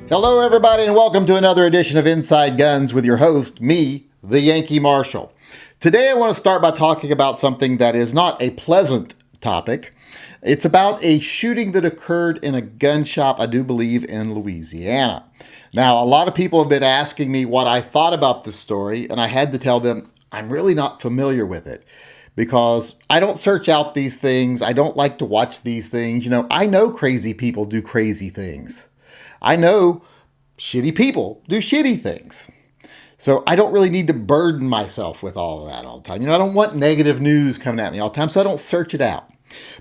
Hello, everybody, and welcome to another edition of Inside Guns with your host, me, the Yankee Marshal. Today, I want to start by talking about something that is not a pleasant topic. It's about a shooting that occurred in a gun shop, I do believe, in Louisiana. Now, a lot of people have been asking me what I thought about this story, and I had to tell them I'm really not familiar with it because I don't search out these things. I don't like to watch these things. You know, I know crazy people do crazy things. I know shitty people do shitty things. So I don't really need to burden myself with all of that all the time. You know, I don't want negative news coming at me all the time, so I don't search it out.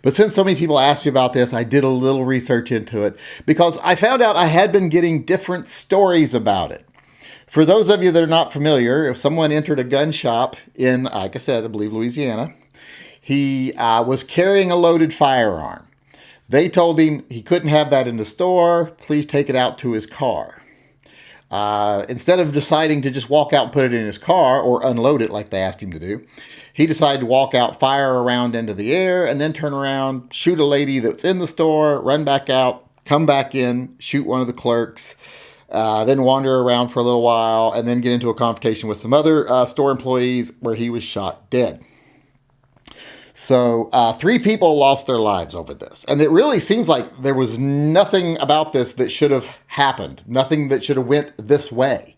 But since so many people asked me about this, I did a little research into it because I found out I had been getting different stories about it. For those of you that are not familiar, if someone entered a gun shop in, like I said, I believe Louisiana, he was carrying a loaded firearm. They told him he couldn't have that in the store. Please take it out to his car. Instead of deciding to just walk out and put it in his car or unload it like they asked him to do, he decided to walk out, fire a round into the air, and then turn around, shoot a lady that's in the store, run back out, come back in, shoot one of the clerks, then wander around for a little while, and then get into a confrontation with some other store employees where he was shot dead. So 3 people lost their lives over this. And it really seems like there was nothing about this that should have happened. Nothing that should have went this way.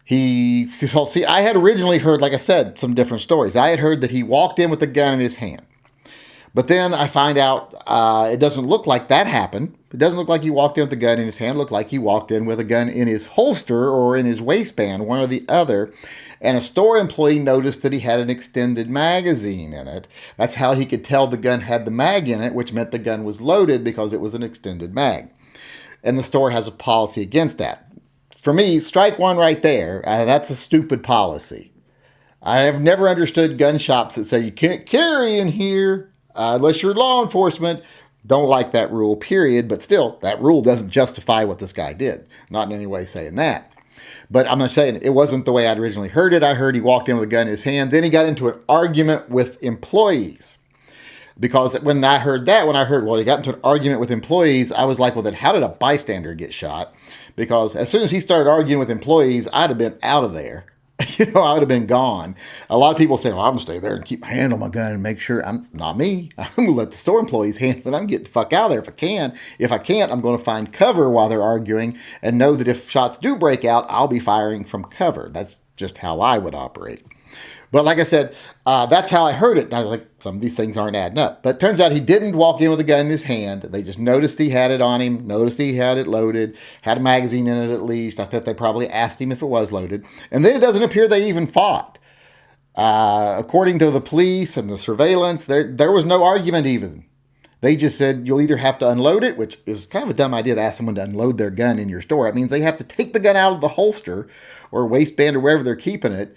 I had originally heard, like I said, some different stories. I had heard that he walked in with a gun in his hand. But then I find out it doesn't look like that happened. It doesn't look like he walked in with a gun in his hand. It looked like he walked in with a gun in his holster or in his waistband, one or the other. And a store employee noticed that he had an extended magazine in it. That's how he could tell the gun had the mag in it, which meant the gun was loaded because it was an extended mag. And the store has a policy against that. For me, strike one right there. That's a stupid policy. I have never understood gun shops that say you can't carry in here unless you're law enforcement. Don't like that rule, period. But still, that rule doesn't justify what this guy did. Not in any way saying that. But I'm not saying it wasn't the way I'd originally heard it. I heard he walked in with a gun in his hand. Then he got into an argument with employees. Because when I heard, he got into an argument with employees, I was like, well, then how did a bystander get shot? Because as soon as he started arguing with employees, I'd have been out of there. I would have been gone. A lot of people say, well, I'm going to stay there and keep my hand on my gun and make sure not me. I'm going to let the store employees handle it. I'm going to get the fuck out of there if I can. If I can't, I'm going to find cover while they're arguing and know that if shots do break out, I'll be firing from cover. That's just how I would operate. But like I said, that's how I heard it. And I was like, some of these things aren't adding up. But it turns out he didn't walk in with a gun in his hand. They just noticed he had it on him, noticed he had it loaded, had a magazine in it at least. I thought they probably asked him if it was loaded. And then it doesn't appear they even fought. According to the police and the surveillance, there was no argument even. They just said, you'll either have to unload it, which is kind of a dumb idea to ask someone to unload their gun in your store. It means they have to take the gun out of the holster or waistband or wherever they're keeping it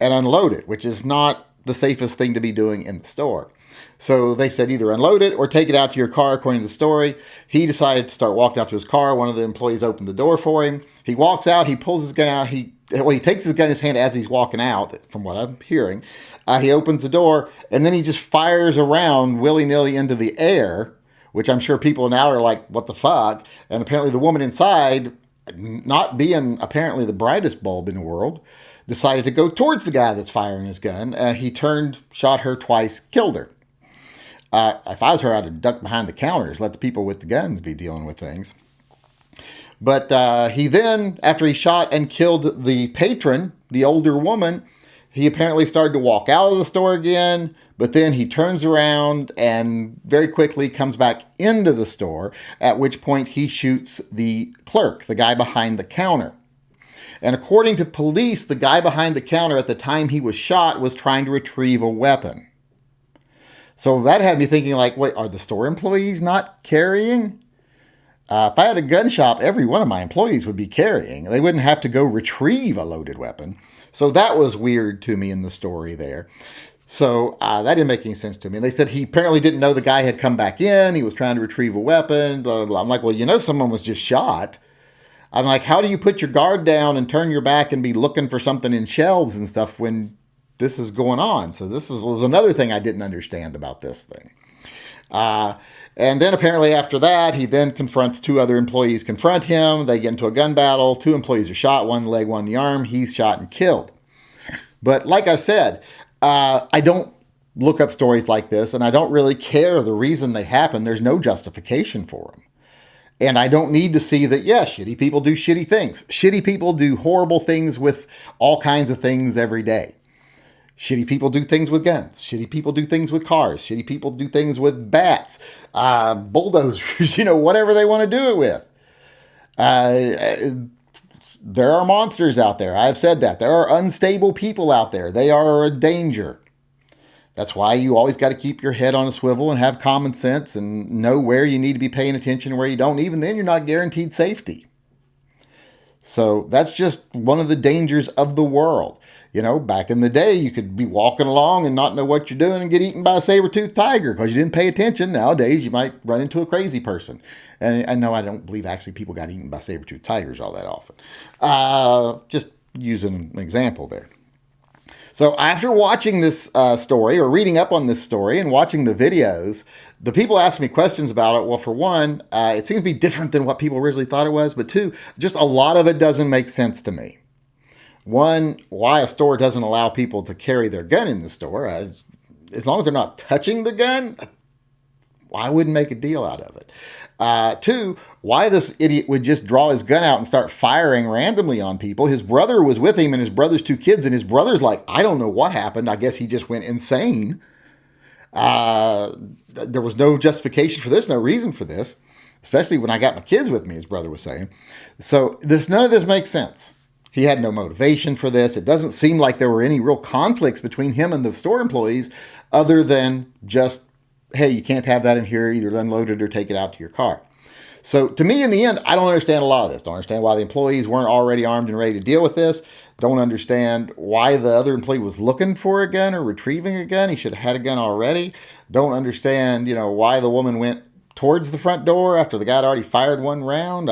and unload it, which is not the safest thing to be doing in the store. So they said either unload it or take it out to your car, according to the story. He decided to start walking out to his car. One of the employees opened the door for him. He walks out. He pulls his gun out. He takes his gun in his hand as he's walking out, from what I'm hearing. He opens the door, and then he just fires around willy-nilly into the air, which I'm sure people now are like, what the fuck? And apparently the woman inside, not being apparently the brightest bulb in the world, decided to go towards the guy that's firing his gun. He turned, shot her twice, killed her. If I was her, I'd have ducked behind the counters, let the people with the guns be dealing with things. But he then, after he shot and killed the patron, the older woman, he apparently started to walk out of the store again, but then he turns around and very quickly comes back into the store, at which point he shoots the clerk, the guy behind the counter. And according to police, the guy behind the counter at the time he was shot was trying to retrieve a weapon. So that had me thinking, like, wait, are the store employees not carrying? If I had a gun shop, every one of my employees would be carrying. They wouldn't have to go retrieve a loaded weapon. So that was weird to me in the story there. So that didn't make any sense to me. And they said he apparently didn't know the guy had come back in. He was trying to retrieve a weapon, blah, blah, blah. I'm like, well, someone was just shot. I'm like, how do you put your guard down and turn your back and be looking for something in shelves and stuff when this is going on? So was another thing I didn't understand about this thing. And then apparently after that, he then confronts two other employees, confront him. They get into a gun battle. Two employees are shot, one in the leg, one in the arm. He's shot and killed. But like I said, I don't look up stories like this, and I don't really care the reason they happen. There's no justification for them. And I don't need to see that, yeah, shitty people do shitty things. Shitty people do horrible things with all kinds of things every day. Shitty people do things with guns. Shitty people do things with cars. Shitty people do things with bats, bulldozers, whatever they want to do it with. There are monsters out there. I've said that. There are unstable people out there. They are a danger. That's why you always got to keep your head on a swivel and have common sense and know where you need to be paying attention and where you don't. Even then, you're not guaranteed safety. So that's just one of the dangers of the world. Back in the day, you could be walking along and not know what you're doing and get eaten by a saber-toothed tiger because you didn't pay attention. Nowadays, you might run into a crazy person. And I know I don't believe actually people got eaten by saber-toothed tigers all that often. Just using an example there. So after watching this story or reading up on this story and watching the videos, the people asked me questions about it. Well, for one, it seems to be different than what people originally thought it was. But two, just a lot of it doesn't make sense to me. One, why a store doesn't allow people to carry their gun in the store. As long as they're not touching the gun, I wouldn't make a deal out of it. Two, why this idiot would just draw his gun out and start firing randomly on people. His brother was with him and his brother's two kids, and his brother's like, I don't know what happened. I guess he just went insane. There was no justification for this, no reason for this, especially when I got my kids with me, his brother was saying. So none of this makes sense. He had no motivation for this. It doesn't seem like there were any real conflicts between him and the store employees other than just, hey, you can't have that in here, either unload it or take it out to your car. So to me, in the end, I don't understand a lot of this. Don't understand why the employees weren't already armed and ready to deal with this. Don't understand why the other employee was looking for a gun or retrieving a gun. He should have had a gun already. Don't understand, why the woman went towards the front door after the guy had already fired one round.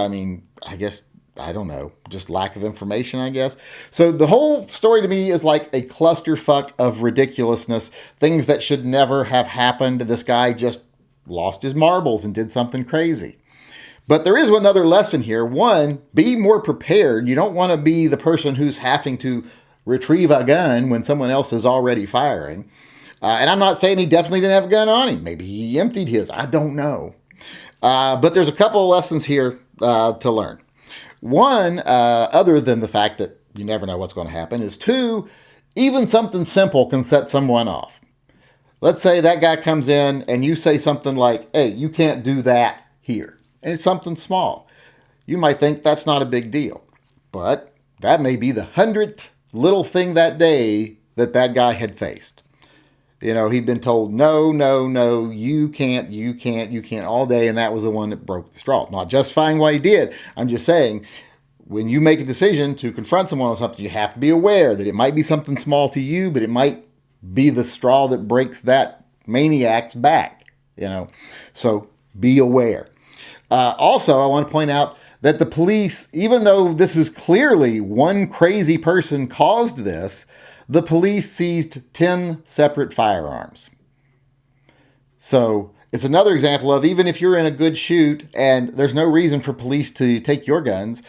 I don't know, just lack of information, I guess. So the whole story to me is like a clusterfuck of ridiculousness, things that should never have happened. This guy just lost his marbles and did something crazy. But there is another lesson here. One, be more prepared. You don't want to be the person who's having to retrieve a gun when someone else is already firing. And I'm not saying he definitely didn't have a gun on him. Maybe he emptied his. I don't know. But there's a couple of lessons here to learn. One, other than the fact that you never know what's going to happen, is two, even something simple can set someone off. Let's say that guy comes in and you say something like, hey, you can't do that here. And it's something small. You might think that's not a big deal. But that may be the 100th little thing that day that guy had faced. He'd been told, no, you can't all day. And that was the one that broke the straw. Not justifying what he did. I'm just saying, when you make a decision to confront someone on something, you have to be aware that it might be something small to you, but it might be the straw that breaks that maniac's back, So be aware. Also, I want to point out that the police, even though this is clearly one crazy person caused this, the police seized 10 separate firearms. So it's another example of, even if you're in a good shoot and there's no reason for police to take your guns,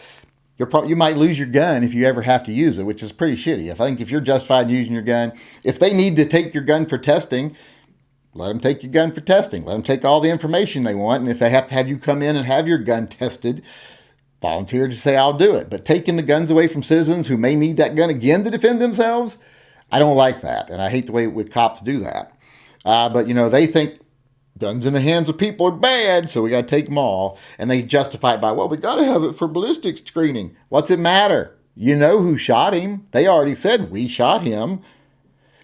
you might lose your gun if you ever have to use it, which is pretty shitty. I think if you're justified in using your gun, if they need to take your gun for testing, let them take your gun for testing. Let them take all the information they want. And if they have to have you come in and have your gun tested, volunteer to say, I'll do it. But taking the guns away from citizens who may need that gun again to defend themselves, I don't like that. And I hate the way cops do that. But, they think guns in the hands of people are bad, so we got to take them all. And they justify it by, well, we got to have it for ballistics screening. What's it matter? You know who shot him. They already said we shot him.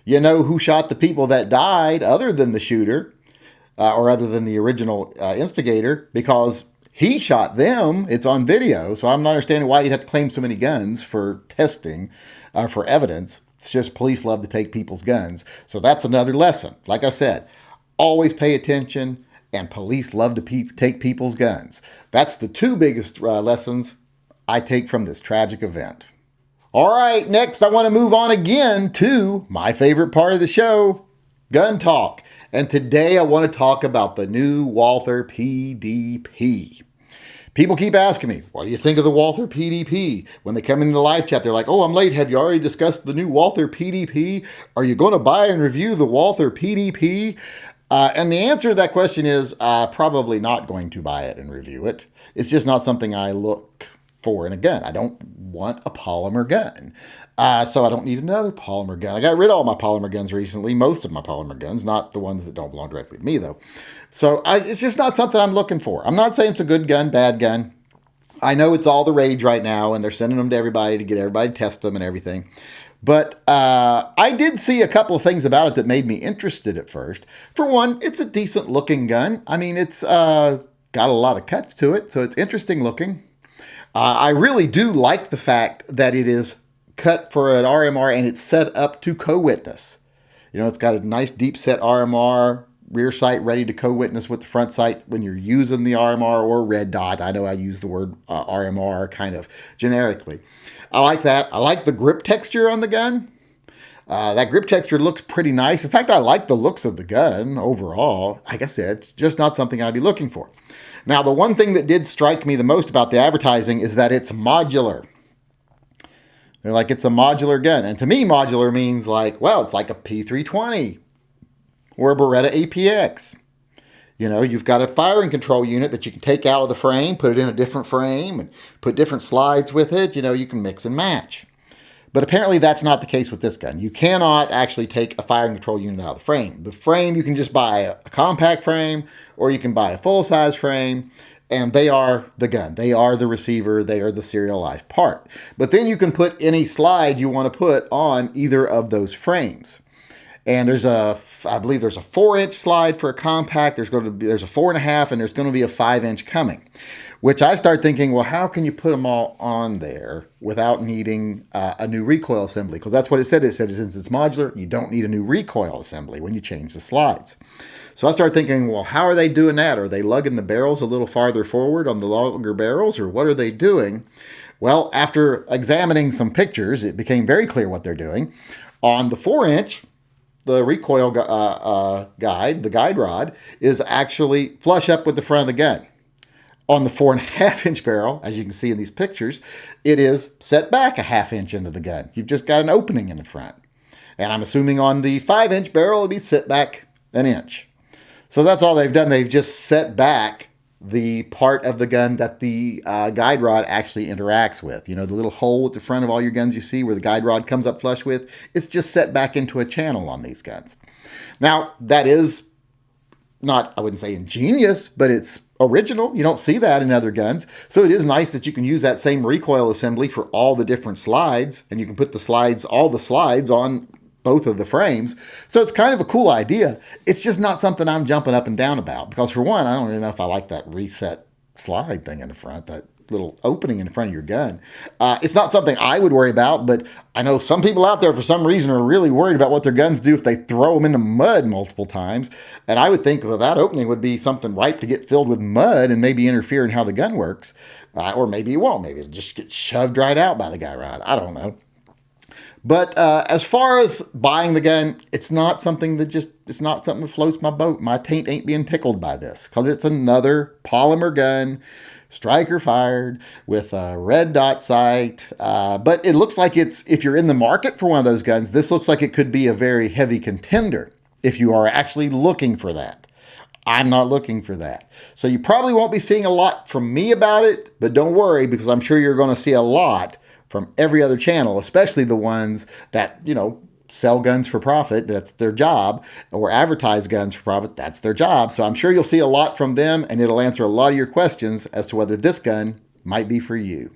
You know who shot the people that died other than the shooter or other than the original instigator, because he shot them. It's on video. So I'm not understanding why you'd have to claim so many guns for testing, for evidence. It's just police love to take people's guns. So that's another lesson. Like I said, always pay attention, and police love to take people's guns. That's the two biggest lessons I take from this tragic event. All right, next I want to move on again to my favorite part of the show, gun talk. And today I want to talk about the new Walther PDP. People keep asking me, what do you think of the Walther PDP? When they come into the live chat, they're like, oh, I'm late. Have you already discussed the new Walther PDP? Are you going to buy and review the Walther PDP? And the answer to that question is probably not going to buy it and review it. It's just not something I look for in a gun. I don't want a polymer gun. So I don't need another polymer gun. I got rid of all my polymer guns recently, most of my polymer guns, not the ones that don't belong directly to me though. So it's just not something I'm looking for. I'm not saying it's a good gun, bad gun. I know it's all the rage right now and they're sending them to everybody to get everybody to test them and everything. But I did see a couple of things about it that made me interested at first. For one, it's a decent looking gun. I mean, it's got a lot of cuts to it, so it's interesting looking. I really do like the fact that it is cut for an RMR and it's set up to co-witness. You know, it's got a nice deep set RMR, rear sight ready to co-witness with the front sight when you're using the RMR or red dot. I know I use the word RMR kind of generically. I like that. I like the grip texture on the gun. That grip texture looks pretty nice. In fact, I like the looks of the gun overall. Like I said, it's just not something I'd be looking for. Now, the one thing that did strike me the most about the advertising is that it's modular. They're like, it's a modular gun. And to me, modular means like, well, it's like a P320 or a Beretta APX. You know, you've got a firing control unit that you can take out of the frame, put it in a different frame, and put different slides with it. You know, you can mix and match. But apparently that's not the case with this gun. You cannot actually take a firing control unit out of the frame. The frame, you can just buy a compact frame, or you can buy a full-size frame, and they are the gun. They are the receiver. They are the serialized part. But then you can put any slide you want to put on either of those frames. And I believe there's a 4-inch slide for a compact. There's a 4.5, and there's going to be a 5-inch coming. Which I start thinking, well, how can you put them all on there without needing a new recoil assembly? Because that's what it said. It said since it's modular, you don't need a new recoil assembly when you change the slides. So I start thinking, well, how are they doing that? Are they lugging the barrels a little farther forward on the longer barrels, or what are they doing? Well, after examining some pictures, it became very clear what they're doing. On the 4-inch, the recoil guide, the guide rod, is actually flush up with the front of the gun. On the 4.5-inch barrel, as you can see in these pictures, it is set back a 1/2 inch into the gun. You've just got an opening in the front. And I'm assuming on the 5-inch barrel, it'll be set back 1 inch. So that's all they've done. They've just set back the part of the gun that the guide rod actually interacts with. You know, the little hole at the front of all your guns you see where the guide rod comes up flush with, it's just set back into a channel on these guns. Now, that is not, I wouldn't say ingenious, but it's original. You don't see that in other guns. So it is nice that you can use that same recoil assembly for all the different slides, and you can put all the slides on both of the frames. So it's kind of a cool idea. It's just not something I'm jumping up and down about because, for one, I don't even know if I like that reset slide thing in the front, that little opening in the front of your gun. It's not something I would worry about, but I know some people out there for some reason are really worried about what their guns do if they throw them into mud multiple times. And I would think that opening would be something ripe to get filled with mud and maybe interfere in how the gun works. Or maybe it won't. Maybe it'll just get shoved right out by the guy rod. I don't know. But as far as buying the gun, it's not something that floats my boat. My taint ain't being tickled by this because it's another polymer gun, striker fired with a red dot sight. But it looks like if you're in the market for one of those guns, this looks like it could be a very heavy contender if you are actually looking for that. I'm not looking for that. So you probably won't be seeing a lot from me about it, but don't worry because I'm sure you're going to see a lot from every other channel, especially the ones that, you know, sell guns for profit. That's their job. Or advertise guns for profit. That's their job. So I'm sure you'll see a lot from them, and it'll answer a lot of your questions as to whether this gun might be for you.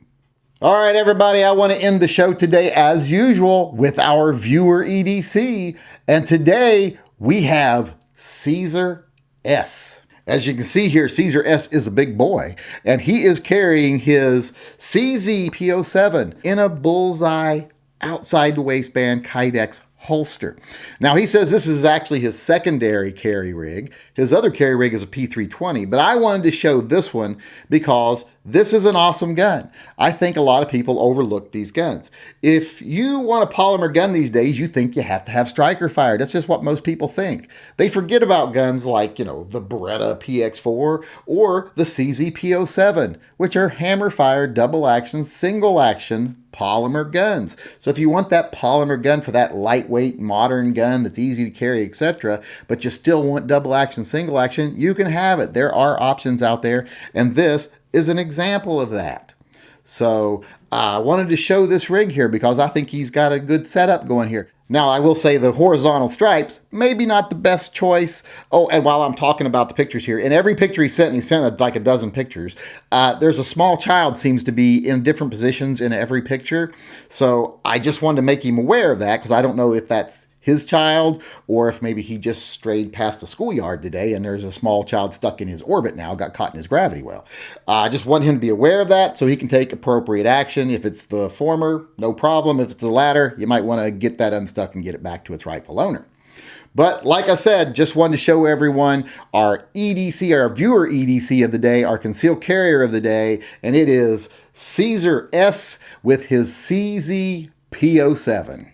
All right, everybody, I want to end the show today, as usual, with our viewer EDC. And today we have Caesar S. As you can see here, Caesar S is a big boy, and he is carrying his CZ P07 in a bullseye outside the waistband Kydex holster. Now, he says this is actually his secondary carry rig. His other carry rig is a P320, but I wanted to show this one because this is an awesome gun. I think a lot of people overlook these guns. If you want a polymer gun these days, you think you have to have striker fire. That's just what most people think. They forget about guns like, the Beretta PX4 or the CZ P07, which are hammer-fired, double-action, single-action polymer guns. So if you want that polymer gun for that lightweight modern gun that's easy to carry, etc., but you still want double action, single action, you can have it. There are options out there, and this is an example of that. So I wanted to show this rig here because I think he's got a good setup going here. Now, I will say the horizontal stripes, maybe not the best choice. Oh, and while I'm talking about the pictures here, in every picture he sent like a dozen pictures, there's a small child seems to be in different positions in every picture. So I just wanted to make him aware of that because I don't know if that's his child or if maybe he just strayed past a schoolyard today and there's a small child stuck in his orbit now, got caught in his gravity well. I just want him to be aware of that so he can take appropriate action. If it's the former, no problem. If it's the latter, you might want to get that unstuck and get it back to its rightful owner. But like I said, just wanted to show everyone our EDC, our viewer EDC of the day, our concealed carrier of the day, and it is Caesar S with his CZ P07.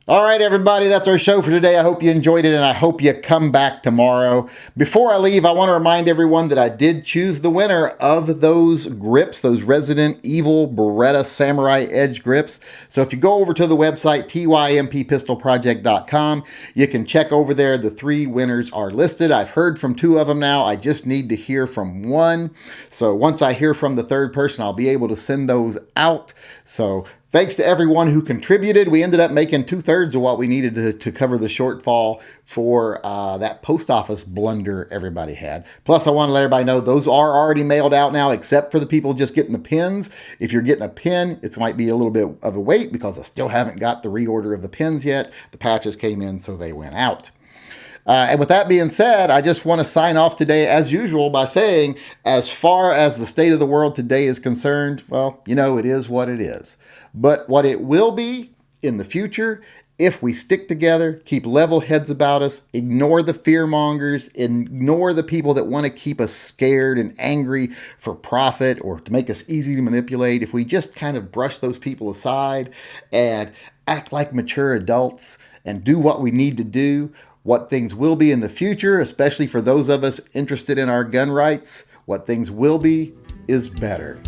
All right, everybody, that's our show for today. I hope you enjoyed it, and I hope you come back tomorrow. Before I leave, I want to remind everyone that I did choose the winner of those grips, those Resident Evil Beretta Samurai Edge grips. So if you go over to the website, tympistolproject.com, you can check over there. The 3 winners are listed. I've heard from 2 of them now. I just need to hear from 1. So once I hear from the 3rd person, I'll be able to send those out. So thanks to everyone who contributed. We ended up making 2/3 of what we needed to cover the shortfall for that post office blunder everybody had. Plus, I want to let everybody know those are already mailed out now, except for the people just getting the pins. If you're getting a pin, it might be a little bit of a wait because I still haven't got the reorder of the pins yet. The patches came in, so they went out. And with that being said, I just want to sign off today, as usual, by saying, as far as the state of the world today is concerned, well, it is what it is. But what it will be in the future, if we stick together, keep level heads about us, ignore the fearmongers, ignore the people that want to keep us scared and angry for profit or to make us easy to manipulate, if we just kind of brush those people aside and act like mature adults and do what we need to do, what things will be in the future, especially for those of us interested in our gun rights, what things will be is better.